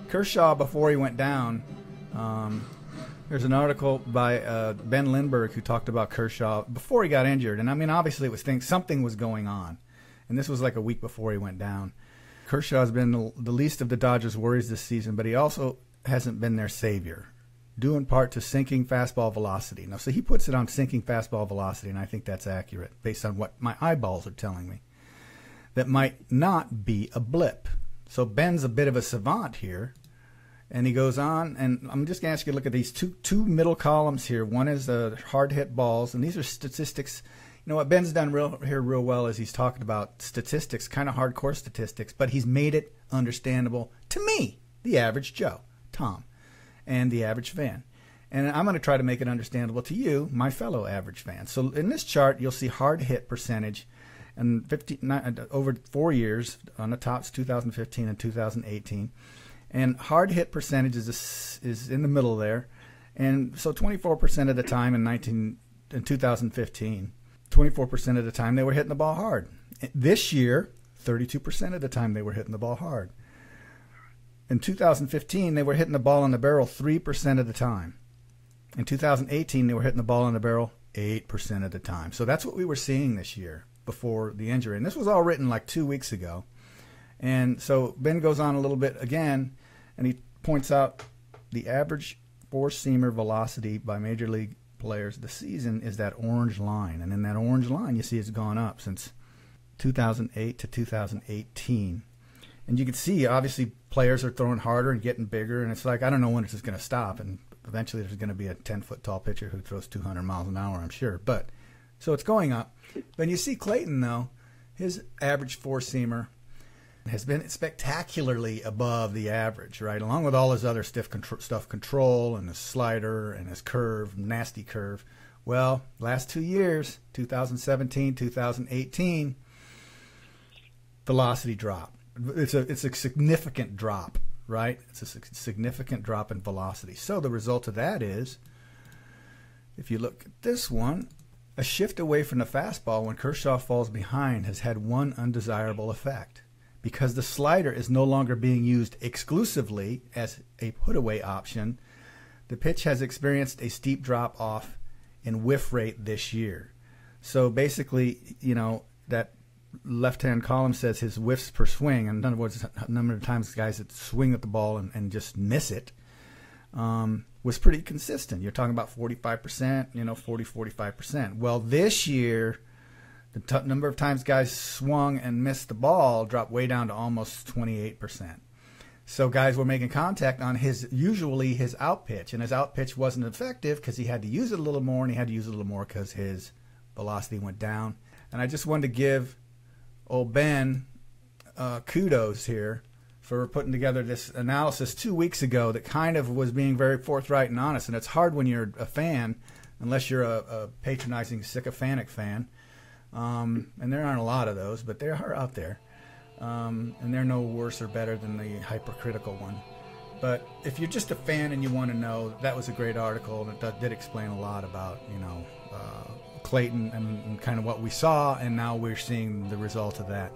Kershaw, before he went down, there's an article by Ben Lindbergh who talked about Kershaw before he got injured. And I mean, obviously it was something was going on. And this was like a week before he went down. Kershaw has been the least of the Dodgers' worries this season, but he also hasn't been their savior, due in part to sinking fastball velocity. Now, so he puts it on sinking fastball velocity, and I think that's accurate based on what my eyeballs are telling me. That might not be a blip. So Ben's a bit of a savant here, and he goes on, and I'm just going to ask you to look at these two middle columns here. One is the hard hit balls, and these are statistics. You know what Ben's done real well is he's talking about statistics, kind of hardcore statistics, but he's made it understandable to me, the average Joe, Tom, and the average fan. And I'm going to try to make it understandable to you, my fellow average fan. So in this chart, you'll see hard hit percentage, and over 4 years on the tops, 2015 and 2018. And hard hit percentage is in the middle there. And so 24% of the time in 2015, 24% of the time they were hitting the ball hard. This year, 32% of the time they were hitting the ball hard. In 2015, they were hitting the ball on the barrel 3% of the time. In 2018, they were hitting the ball on the barrel 8% of the time. So that's what we were seeing this year before the injury. And this was all written like 2 weeks ago. And so Ben goes on a little bit again, and he points out the average four-seamer velocity by Major League players this season is that orange line. And in that orange line, you see it's gone up since 2008 to 2018. And you can see, obviously, players are throwing harder and getting bigger. And it's like, I don't know when it's just going to stop. And eventually there's going to be a 10-foot tall pitcher who throws 200 miles an hour, I'm sure. But so it's going up. But you see Clayton, though, his average four-seamer has been spectacularly above the average, right? Along with all his other stuff, control and his slider and his curve, nasty curve. Well, last 2 years, 2017, 2018, velocity drop. It's a significant drop, right? It's a significant drop in velocity. So the result of that is, if you look at this one, a shift away from the fastball when Kershaw falls behind has had one undesirable effect. Because the slider is no longer being used exclusively as a put-away option, the pitch has experienced a steep drop-off in whiff rate this year. So basically, you know, that left-hand column says his whiffs per swing, and in other words, the number of times guys that swing at the ball and just miss it, was pretty consistent. You're talking about 45%, 45%. Well, this year, the number of times guys swung and missed the ball dropped way down to almost 28%. So guys were making contact on usually his out pitch, and his out pitch wasn't effective because he had to use it a little more, and he had to use it a little more because his velocity went down. And I just wanted to give old Ben kudos here for putting together this analysis 2 weeks ago that kind of was being very forthright and honest. And it's hard when you're a fan, unless you're a patronizing sycophantic fan. And there aren't a lot of those, but they are out there. And they're no worse or better than the hypercritical one. But if you're just a fan and you want to know, that was a great article, and it did explain a lot about, Clayton and kind of what we saw, and now we're seeing the result of that.